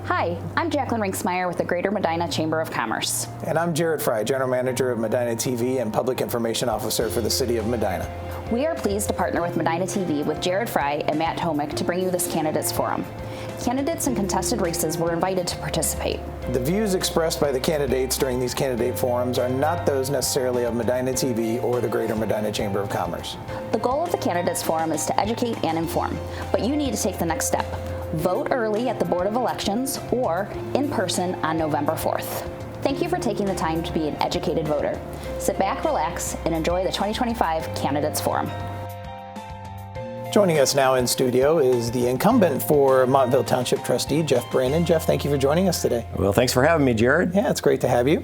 Hi, I'm Jacqueline Rinksmeyer with the Greater Medina Chamber of Commerce. And I'm Jared Fry, General Manager of Medina TV and Public Information Officer for the City of Medina. We are pleased to partner with Medina TV with Jared Fry and Matt Tomick to bring you this Candidates Forum. Candidates in contested races were invited to participate. The views expressed by the candidates during these candidate forums are not those necessarily of Medina TV or the Greater Medina Chamber of Commerce. The goal of the Candidates Forum is to educate and inform, but you need to take the next step. Vote early at the Board of Elections or in person on November 4th. Thank you for taking the time to be an educated voter. Sit back, relax, and enjoy the 2025 Candidates Forum. Joining us now in studio is the incumbent for Montville Township Trustee, Jeff Brandon. Jeff, thank you for joining us today. Well, thanks for having me, Jared. Yeah, it's great to have you.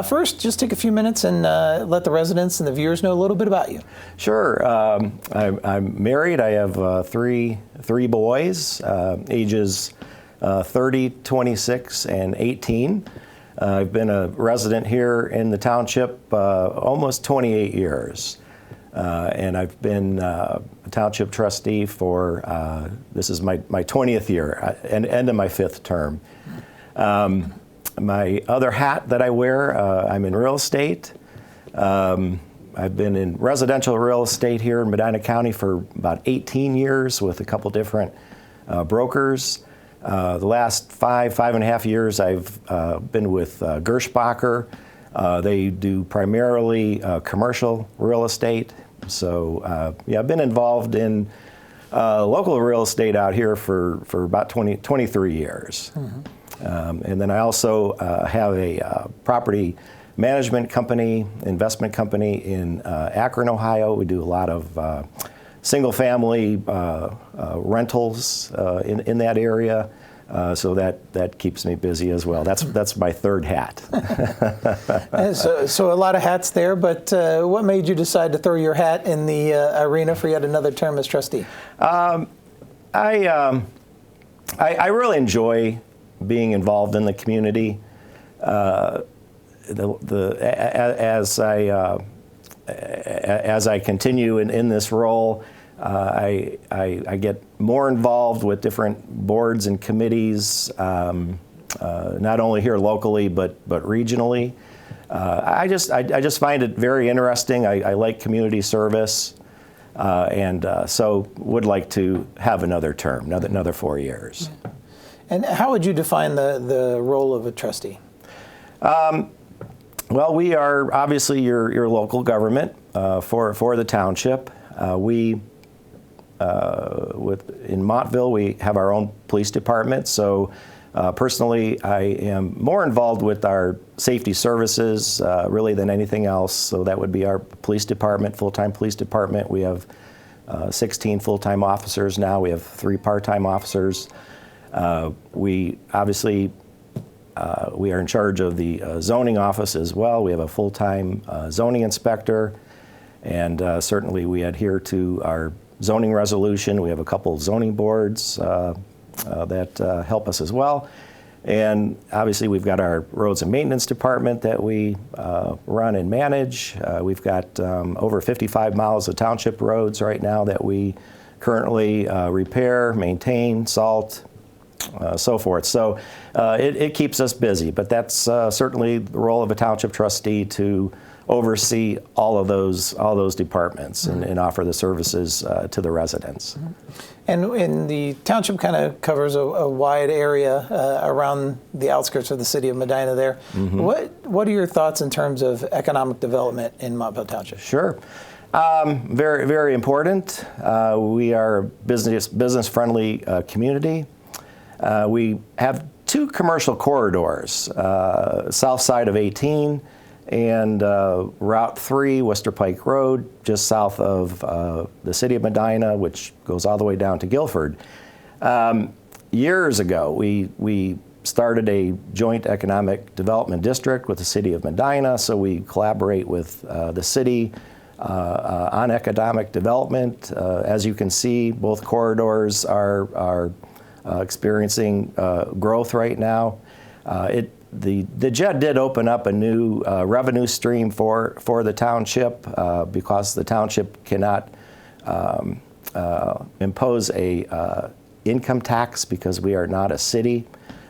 First, just take a few minutes and let the residents and the viewers know a little bit about you. Sure. I'm married. I have three boys, ages 30, 26, and 18. I've been a resident here in the township almost 28 years. And I've been a township trustee for, this is my 20th year, and end of my 5th term. My other hat that I wear, I'm in real estate. I've been in residential real estate here in Medina County for about 18 years with a couple different brokers. The last five and a half years I've been with Gershbacher. They do primarily commercial real estate. So yeah, I've been involved in local real estate out here for about 23 years. Mm-hmm. And then I also have a property management company, investment company in Akron, Ohio. We do a lot of single family rentals in that area. So that keeps me busy as well. That's my third hat. So a lot of hats there, but what made you decide to throw your hat in the arena for yet another term as trustee? I really enjoy being involved in the community. As I continue in this role, I get more involved with different boards and committees, not only here locally but regionally. I just find it very interesting. I like community service, and so would like to have another term, another 4 years. And how would you define the role of a trustee? Well, we are obviously your local government for the township. In Montville, we have our own police department, so personally I am more involved with our safety services really than anything else. So that would be our police department, full-time police department. We have 16 full-time officers now. We have 3 part-time officers. We obviously we are in charge of the zoning office as well. We have a full-time zoning inspector, and certainly we adhere to our zoning resolution. We have a couple zoning boards that help us as well. And obviously we've got our roads and maintenance department that we run and manage. We've got over 55 miles of township roads right now that we currently repair, maintain, salt, so forth. So it keeps us busy, but that's certainly the role of a township trustee to oversee all of those departments and offer the services to the residents. And the township kind of covers a wide area around the outskirts of the city of Medina there. Mm-hmm. What are your thoughts in terms of economic development in Montville Township? Sure. Very, very important. We are a business-friendly community. We have 2 commercial corridors, south side of 18 and Route 3, Worcester Pike Road, just south of the city of Medina, which goes all the way down to Guilford. Years ago, we started a joint economic development district with the city of Medina, so we collaborate with the city on economic development. As you can see, both corridors are experiencing growth right now. The JED did open up a new revenue stream for the township because the township cannot impose a income tax because we are not a city.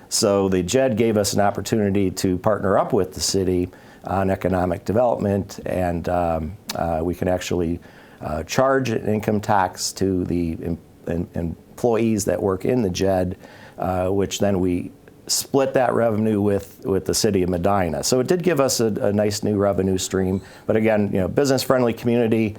So the JED gave us an opportunity to partner up with the city on economic development, and we can actually charge an income tax to the employees that work in the JED, which then we split that revenue with the city of Medina. So it did give us a nice new revenue stream. But again, business-friendly community.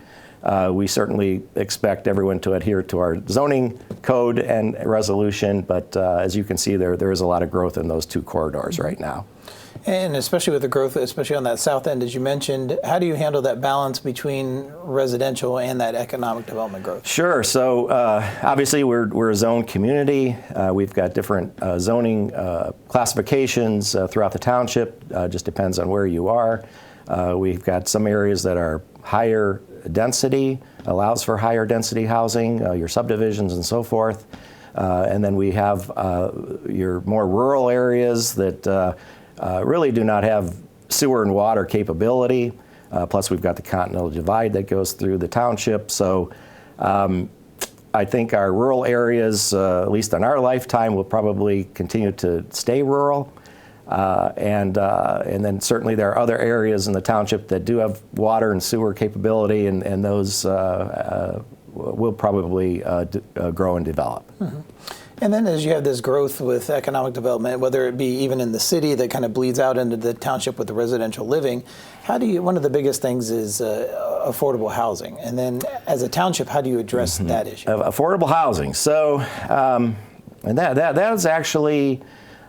We certainly expect everyone to adhere to our zoning code and resolution. But as you can see, there is a lot of growth in those two corridors right now. And especially with the growth, especially on that south end, as you mentioned, how do you handle that balance between residential and that economic development growth? Sure. So obviously we're a zoned community. We've got different zoning classifications throughout the township. Just depends on where you are. We've got some areas that are higher density, allows for higher density housing, your subdivisions and so forth. And then we have your more rural areas that really do not have sewer and water capability. Plus, we've got the Continental Divide that goes through the township. So I think our rural areas, at least in our lifetime, will probably continue to stay rural. And then certainly there are other areas in the township that do have water and sewer capability, and those will probably grow and develop. Mm-hmm. And then as you have this growth with economic development, whether it be even in the city that kind of bleeds out into the township with the residential living, one of the biggest things is affordable housing. And then as a township, how do you address that issue? Affordable housing. So, and that is actually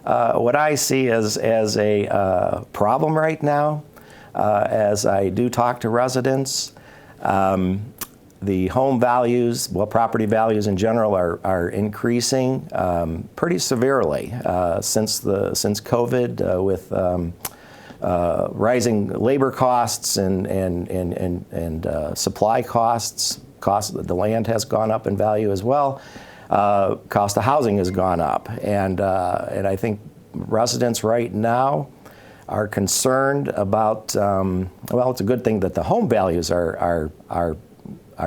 what I see as a problem right now, as I do talk to residents. The home values, property values in general are increasing pretty severely since COVID, with rising labor costs and supply costs. The land has gone up in value as well. Cost of housing has gone up, and I think residents right now are concerned about. It's a good thing that the home values are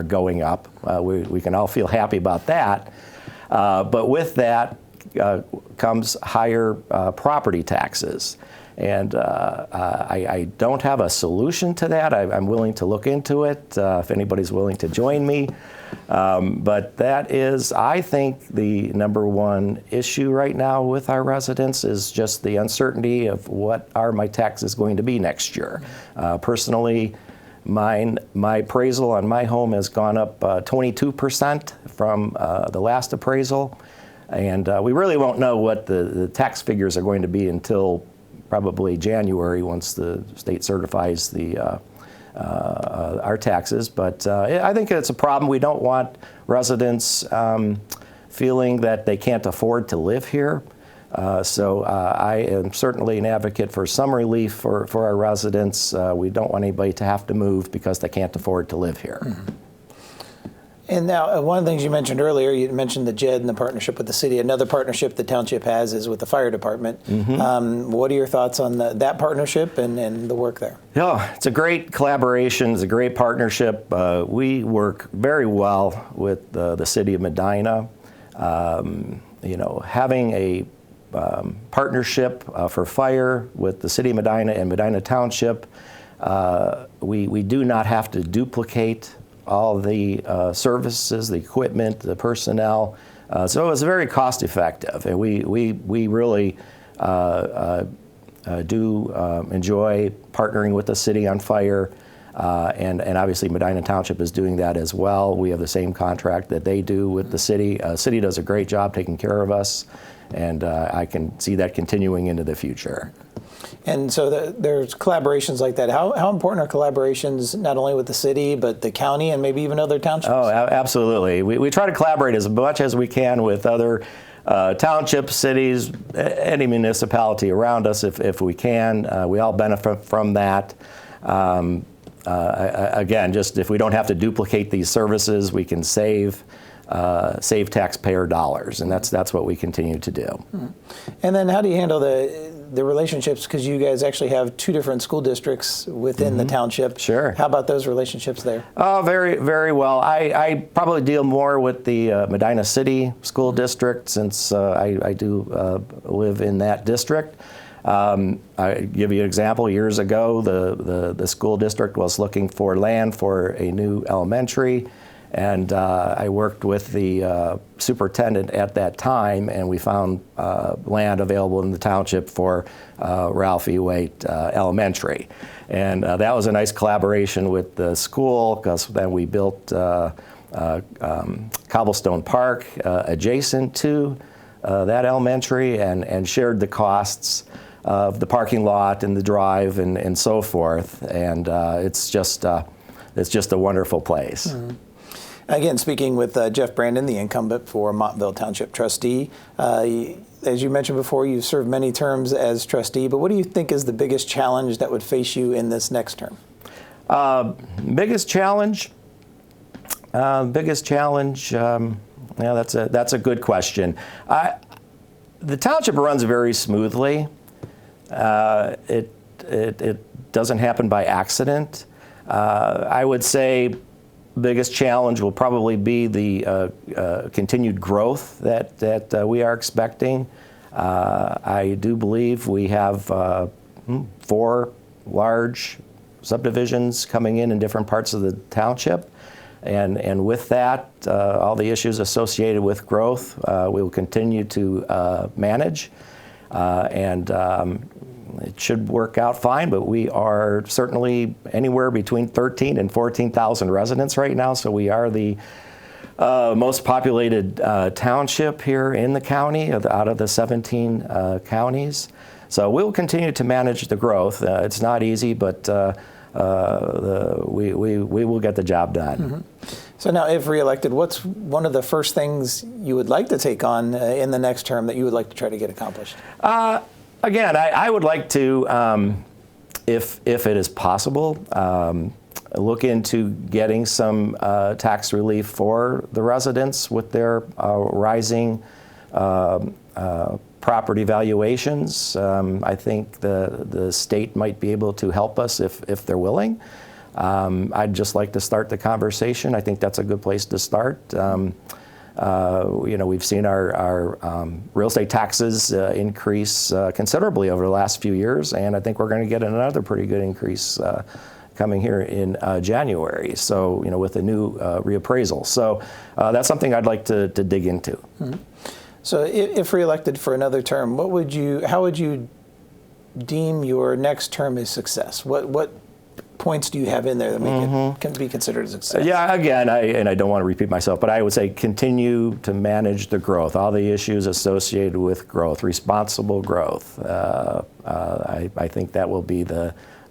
going up. We can all feel happy about that. But with that comes higher property taxes. And I don't have a solution to that. I'm willing to look into it if anybody's willing to join me. But that is, I think, the number one issue right now with our residents is just the uncertainty of what are my taxes going to be next year. Personally, my appraisal on my home has gone up 22% from the last appraisal, and we really won't know what the tax figures are going to be until probably January, once the state certifies our taxes. But I think it's a problem. We don't want residents feeling that they can't afford to live here. So I am certainly an advocate for some relief for our residents. We don't want anybody to have to move because they can't afford to live here. Mm-hmm. And now, one of the things you mentioned earlier, you mentioned the JED and the partnership with the city. Another partnership the township has is with the fire department. Mm-hmm. What are your thoughts on that partnership and the work there? Yeah, it's a great collaboration. It's a great partnership. We work very well with the city of Medina. Having a partnership for fire with the city of Medina and Medina Township, we do not have to duplicate all the services, the equipment, the personnel. So it's very cost effective, and we really do enjoy partnering with the city on fire, and obviously Medina Township is doing that as well. We have the same contract that they do with the city. City does a great job taking care of us, and I can see that continuing into the future. And so there's collaborations like that. How important are collaborations not only with the city, but the county and maybe even other townships? Oh, absolutely. We try to collaborate as much as we can with other townships, cities, any municipality around us if we can. We all benefit from that. Again, just if we don't have to duplicate these services, we can save taxpayer dollars, and that's what we continue to do. And then how do you handle the relationships, because you guys actually have two different school districts within the township. Sure. How about those relationships there? Oh, very, very well. I probably deal more with the Medina City School District since I do live in that district. I give you an example. Years ago, the school district was looking for land for a new elementary, and I worked with the superintendent at that time, and we found land available in the township for Ralph E. Waite Elementary. And that was a nice collaboration with the school, because then we built Cobblestone Park adjacent to that elementary, and shared the costs of the parking lot and the drive and so forth. And it's just a wonderful place. Mm-hmm. Again, speaking with Jeff Brandon, the incumbent for Montville Township Trustee. As you mentioned before, you've served many terms as trustee, but what do you think is the biggest challenge that would face you in this next term? Biggest challenge? Yeah, that's a good question. The township runs very smoothly. It doesn't happen by accident. I would say biggest challenge will probably be the continued growth that we are expecting. I do believe we have 4 large subdivisions coming in different parts of the township. And with that, all the issues associated with growth, we will continue to manage. It should work out fine, but we are certainly anywhere between 13 and 14,000 residents right now, so we are the most populated township here in the county out of the 17 counties. So we'll continue to manage the growth. It's not easy, but we will get the job done. Mm-hmm. So now, if reelected, what's one of the first things you would like to take on in the next term that you would like to try to get accomplished? Again, I would like to, if it is possible, look into getting some tax relief for the residents with their rising property valuations. I think the state might be able to help us if they're willing. I'd just like to start the conversation. I think that's a good place to start. We've seen our real estate taxes increase considerably over the last few years, and I think we're going to get another pretty good increase coming here in January. So, with a new reappraisal. So that's something I'd like to dig into. Mm-hmm. So, if reelected for another term, how would you deem your next term a success? What points do you have in there that make it can be considered a success? Yeah, again, I don't want to repeat myself, but I would say continue to manage the growth, all the issues associated with growth, responsible growth. I think that will be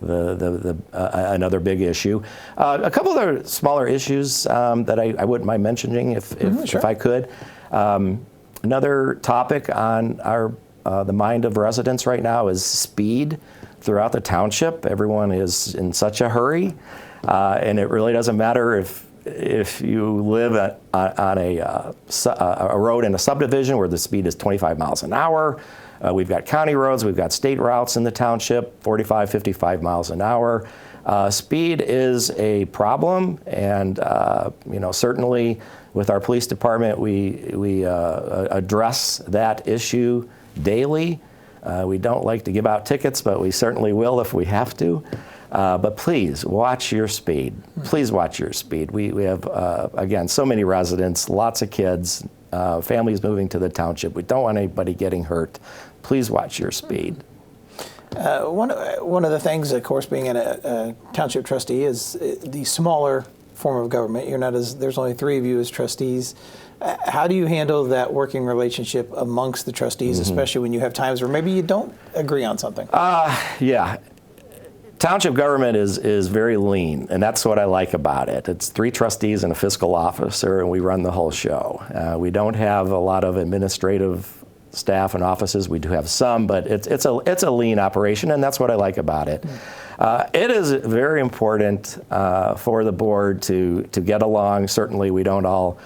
another big issue. A couple other smaller issues that I wouldn't mind mentioning if I could. Another topic on the mind of residents right now is speed. Throughout the township, everyone is in such a hurry, and it really doesn't matter if you live on a road in a subdivision where the speed is 25 miles an hour. We've got county roads, we've got state routes in the township, 45, 55 miles an hour. Speed is a problem, and certainly with our police department, we address that issue daily. We don't like to give out tickets, but we certainly will if we have to. But please watch your speed. Please watch your speed. We have, again, so many residents, lots of kids, families moving to the township. We don't want anybody getting hurt. Please watch your speed. One of the things, of course, being a township trustee is the smaller form of government. There's only 3 of you as trustees. How do you handle that working relationship amongst the trustees, especially when you have times where maybe you don't agree on something? Yeah. Township government is very lean, and that's what I like about it. It's 3 trustees and a fiscal officer, and we run the whole show. We don't have a lot of administrative staff and offices. We do have some, but it's a lean operation, and that's what I like about it. It is very important for the board to get along. Certainly, we don't all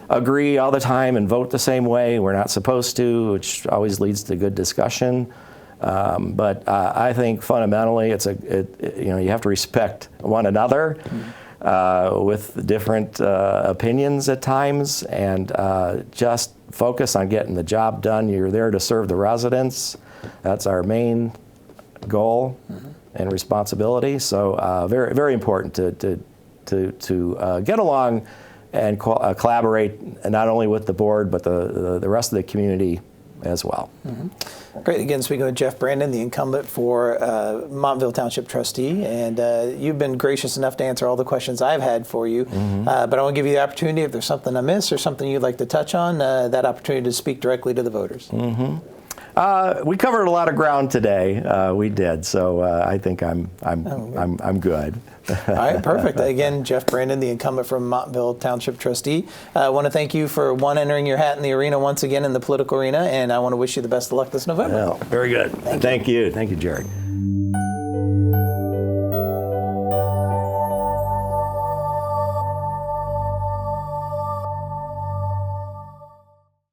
agree all the time and vote the same way. We're not supposed to, which always leads to good discussion. But I think fundamentally, you have to respect one another with different opinions at times, and just focus on getting the job done. You're there to serve the residents. That's our main goal and responsibility. So very, very important to get along and collaborate not only with the board, but the rest of the community as well. Great. Again, speaking with Jeff Brandon, the incumbent for Montville Township Trustee, and you've been gracious enough to answer all the questions I've had for you. But I want to give you the opportunity, if there's something I missed or something you'd like to touch on, that opportunity to speak directly to the voters. We covered a lot of ground today. We did, so I think I'm good. All right, perfect. Again, Jeff Brandon, the incumbent from Montville Township Trustee. I want to thank you for entering your hat in the arena once again in the political arena, and I want to wish you the best of luck this November. Well, very good. Thank you. Thank you, Jared.